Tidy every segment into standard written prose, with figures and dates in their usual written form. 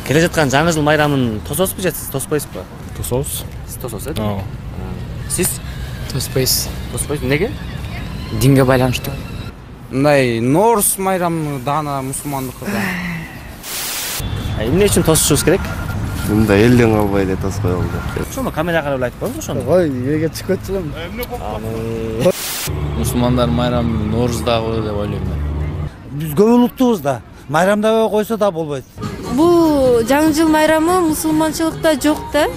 Келе жаткан жаңы жыл майрамын тососузбу же сиз тоспойсузбу? Тособуз. Сиз тососуз, Сиз Тоспойбуз. тоспойсуз. Неге? Динге байланыштуу. Мындай Нооруз майрамы дагы мусулмандыкы да. Эмне үчүн тосушубуз керек? Мында элден калбай эле тоской болду. Ошону камерага карап айтып коюңуз ошону. Ой, эге чыгып кетчүлөм. Мусулмандар майрамы Нооруздагы деп ойлойм мен. Биз көп улуттуубуз да. Майрамдабай койсо да болбойт. Бул жаңы жыл майрамы мусулманчылыкта жок да.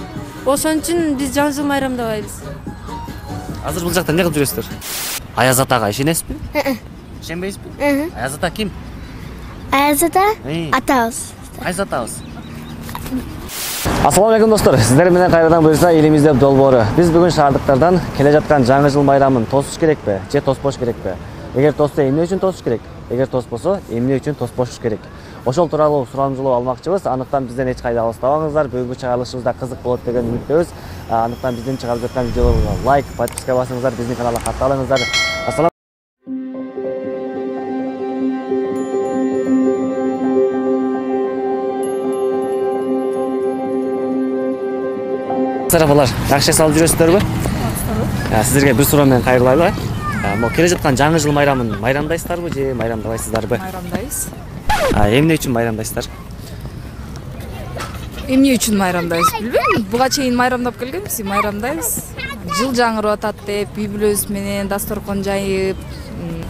Ошон үчүн биз жаңы жыл майрамдабайбыз. Азыр бул жакта эмне кылып жүрөсүздөр? Аяз атага ишенесизби? Ишенбейсизби? Аяз ата ким? Аяз ата атабыз. Кайсы атабыз? Ассаламу алейкум достор. Сиздер менен кайрадан буюрса элимизде долбоору. Биз бүгүн шаардыктардан келе жаткан жаңы жыл майрамын тосуш керекпи же тоспош керекпи? Эгер тосса эмне үчүн тосуш керек? Эгер тоспосо эмне үчүн тоспош керек? Ошол тууралуу сурамжылоо алмакчыбыз. Андыктан бизден эч кайда алыстабаңыздар. Бүгүнкү чыгарылышыбызда кызык болот деген үмүттөбүз. Андыктан биздин чыгарып жаткан видеолорго лайк, подписка басыңыздар, биздин каналга катталыңыздар. Ассалам. Сарапалар, жакшы салып жүрөсүздөрбү? Сиздерге бир суроо менен кайрылайлы. Могу келе жаткан жаңы жыл майрамын майрамдайсыздарбы же майрамдабайсыздарбы? Майрамдайбыз. Эмне үчүн майрамдайсыздар? Эмне үчүн майрамдайбыз билбейм. Буга чейин майрамдап келгенбиз, майрамдайбыз. Жыл жаңырып атат деп, үй бүлөбүз менен дасторкон жайып,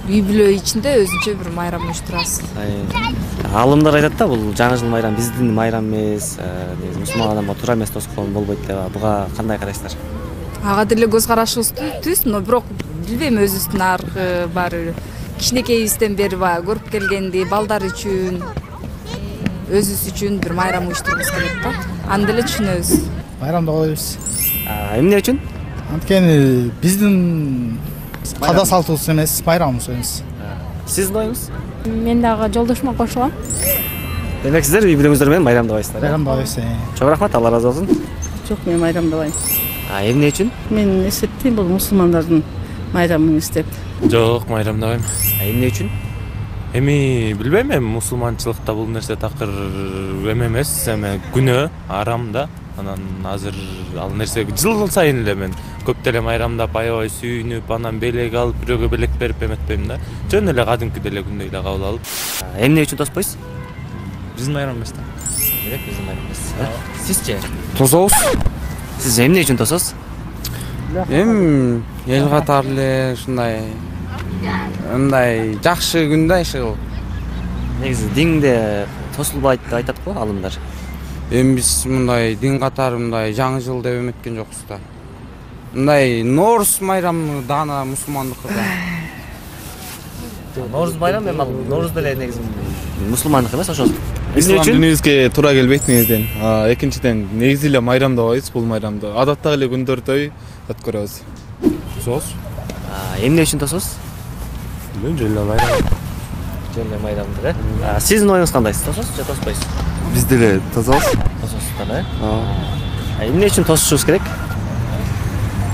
үй бүлө ичинде өзүнчө бир майрам уюштурабыз. Алымдар айтат да, бул жаңы жыл майрам биздин майрам эмес, мусулман адамга туура эмес тоскоон болбойт деп. Буга кандай карайсыздар? Ага деле көз карашыбыз түз, но бирок билбейм, өзүбүздүн аркы баары кичинекейибизден бери баягы көрүп келгенди, балдар үчүн, өзүбүз үчүн бир майрам уюштурубуз керек да. Аны деле түшүнөбүз. Майрамда койбуз. Эмне үчүн? Анткени биздин када салтыбыз эмес, майрамыбыз эмес. Сиздин оюңуз? Мен дагы жолдошума кошулам. Демек сиздер үй бүлөңүздөр менен майрамдабайсыздар. Майрамдабайбыз. Чоң рахмат, Алла ыраазы болсун. Жок, мен майрамдабайм. Эмне үчүн? Мен эсептейм, бул мусулмандардын майрамы деп. Жок, майрамдабайм. Эмне үчүн? Эми билбейм, мусулманчылыкта бул нерсе такыр эме эмес, эме күнөө, арам да. Анан азыр ал нерсе жыл сайын эле мен көп деле майрамдап, аябай сүйүнүп, анан белек алып, бирөөгө белек берип эметпейм да. Жөн эле кадимки деле күндөй эле кабыл алып. Эмне үчүн тоспойсуз? Биздин майрам эмес да. Керек биздин майрам эмес. Сизчи? Тособуз. Сиз эмне үчүн тососуз? Эми эл катары эле ушундай мындай жакшы күндө иши. Негизи динде тосулбайт деп айтат го алымдар. Эми биз мындай дин катары мындай жаңы жыл деп эметкен жокпуз да. Мындай Нооруз майрамы дагы мусулмандыкы да. Нооруз майрам эми ал Нооруз деле негизи мусулмандык эмес, ошол. Ислам динибизге туура келбейт негизинен. Экинчиден негизи эле майрамдабайбыз бул майрамды. Адаттагы эле күндөрдөй өткөрөбүз. Тособуз. Эмне үчүн тососуз? Билбейм, жөн эле майрам. Жөн эле майрамды, Сиздин оюңуз кандай? Тососуз же тоспойсуз? Биз деле тособуз. Тососуздар, Эмне үчүн тосушубуз керек?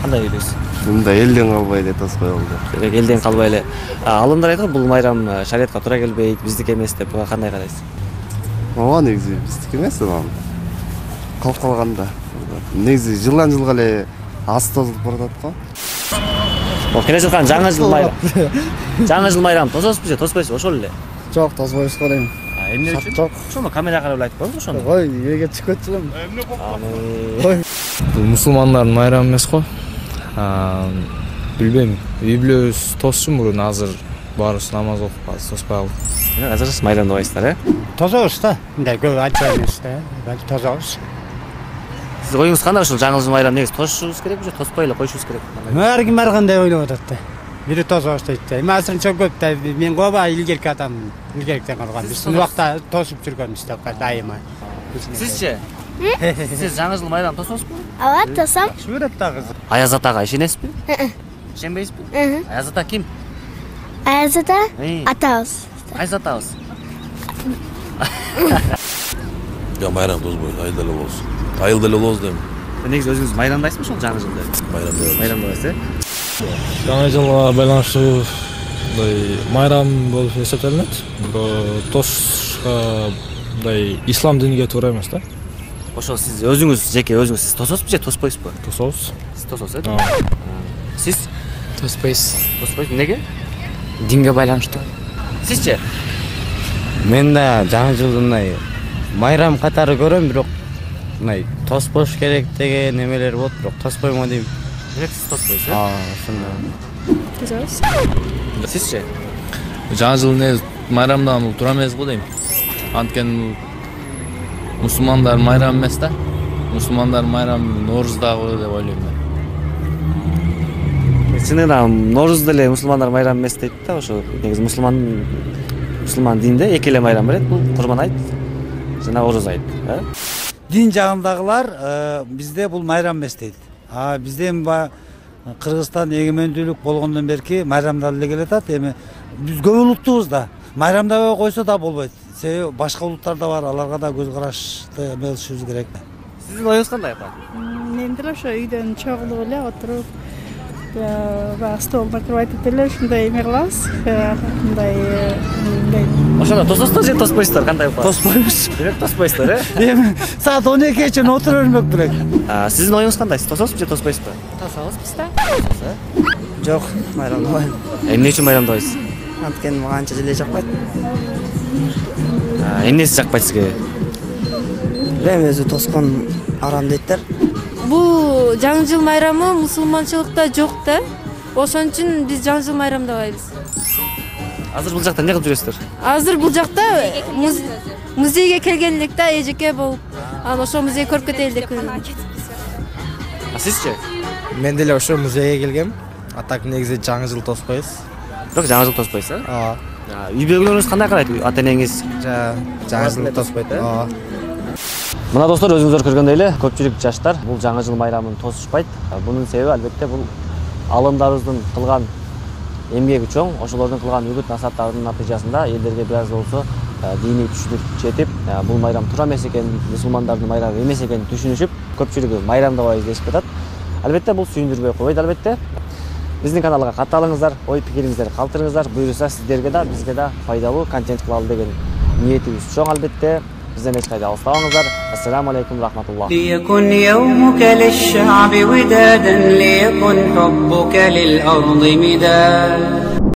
Кандай ойлойсуз? Мында элден калбай эле тоской болду. Керек элден калбай эле. Алымдар айтат, бул майрам шариатка туура келбейт, биздики эмес деп. Буга кандай карайсыз? Ооба, негизи биздики эмес анан. Калып калганда. Негизи жылдан жылга эле аз тозулуп баратат го. Могу келе жаткан жаңы жыл майрам. Жаңы жыл майрам тососузбу же тоспойсузбу? Ошол эле. Жок, тосбойбуз го дейм. Эмне үчүн? Жок. Ошону камерага карап айтып коюңуз ошону. Ой, эге чыгып кетчүлөм. Бул мусулмандардын майрамы эмес го. Билбейм, үй бүлөбүз тосчу мурун, азыр баарыбыз намаз окуп азыр тоспой калдык. Азыр сиз майрамдабайсыздар, Тособуз да. Мындай көп анча эмес да. Балки тособуз. Сиз оюңуз кандай ошол жаңы жыл майрам негизи тосушубуз керекпи же тоспой эле коюшубуз керек? Ар ким ар кандай ойлоп атат да. Бири тособуз дейт да. Эми азыр чоң көп да. Мен гоба илгерки адам, илгерктен калган. Биз убакта тосуп жүргөнбүз да дайыма. Сизчи? Сиз жаңы жыл майрам тососузбу? Ооба, тосом. Сүрөт да кызык. Аяз атага ишенесизби? Ишенбейсизби? Аяз ата ким? Аяз ата атабыз. Кайсы атабыз? Майрам тозбойт, айыл деле болсун. Айыл деле болобуз дейм. Негизи өзүңүз майрамдайсызбы ошол жаңы жылды? Майрамдабайсыз, Жаңы жылга байланыштуу майрам болуп эсептелинет. Тосушка мындай ислам диниге туура эмес да. Ошол сиз өзүңүз жеке өзүңүз сиз тососузбу же тоспойсузбу? Тособуз. Сиз тососуз э? Сиз Тоспойсуз. тоспойсуз. Неге? Динге байланыштуу. Сизчи? Мен да жаңы жылды мындай майрам катары көрөм, бирок мындай тоспош керек деген немелер болот, бирок тоспойм дейм. Демек сиз тоспойсуз э? Ошондой. Тособуз. Сизчи? жаңы жыл негизи майрамдаган бул туура эмес го дейм. Анткени мусулмандар майрам эмес да. Мусулмандар майрам Нооруздагы деп ойлойм мен. Чынында Нооруз деле мусулмандар майрам эмес дейт да, ошо негизи мусулман динде эки эле майрам бар. Бул Курман айт жана Оруз айт, э? Дин жагындагылар бизде бул майрам эмес дейт. Бизден Кыргызстан эгемендүүлүк болгондон берки майрамдар эле келатат. Эми биз көп улуттубуз да. Майрамдабай койсо да болбойт. Себеби башка улуттар да бар, аларга да көз карашты эмелишибиз керек. Сиздин оюңуз кандай апа? Мен деле ошо үйдөн чогулуп эле отуруп, баягы стол накрывать этип эле ушундай эме кылабыз. Мындай Ошондо тососуздар же тоспойсуздар? Кандай апа? Тоспойбуз. Демек тоспойсуздар, э? Эми саат 12ге чейин отура бермек керек. Сиздин оюңуз кандай? Сиз тососузбу же тоспойсузбу? Тособуз биз да. Жок, майрамдабайм. Эмне үчүн майрамдабайсыз? Анткени мага анча деле жакпайт. Эмнеси жакпайт сизге? Билем, өзү тоскон арам дейттер. Бул жаңы жыл майрамы мусулманчылыкта жок да. Ошон үчүн биз жаңы жыл майрамдабайбыз. Азыр бул жакта эмне кылып жүрөсүздөр? Азыр бул жакта музейге келген элек да, эжеке болуп. Анан ошол музей көрүп кетели деп келдим. Сизчи? Мен деле ошо музейге келгем. Атак негизи жаңы жыл тоспойбуз. Бирок жаңы жыл тоспойсуз, э? Ооба. Үй бүлөлөрүңүз кандай карайт? Ата-энеңиз жаңы жыл тоспойт, э? Ооба. Мына достор, өзүңүздөр көргөндөй эле көпчүлүк жаштар бул жаңы жыл майрамын тосушпайт. Бунун себеби албетте бул алымдарыбыздын кылган эмгеги чоң, ошолордун кылган үгүт насааттарынын натыйжасында элдерге бир аз болсо диний түшүнүк жетип, бул майрам туура эмес экенин, мусулмандардын майрамы эмес экенин түшүнүшүп, көпчүлүгү майрамдабайбыз дешип жатат. Албетте бул сүйүндүрбөй койбойт албетте. Биздин каналга катталыңыздар, ой пикириңиздерди калтырыңыздар. Буюрса сиздерге да, бизге да пайдалуу контент кылалы деген ниетибиз чоң албетте. Бизден эч кайда алыстабаңыздар. Ассаламу алейкум рахматуллах. ليكن يومك للشعب ودادا ليكن حبك للأرض مداد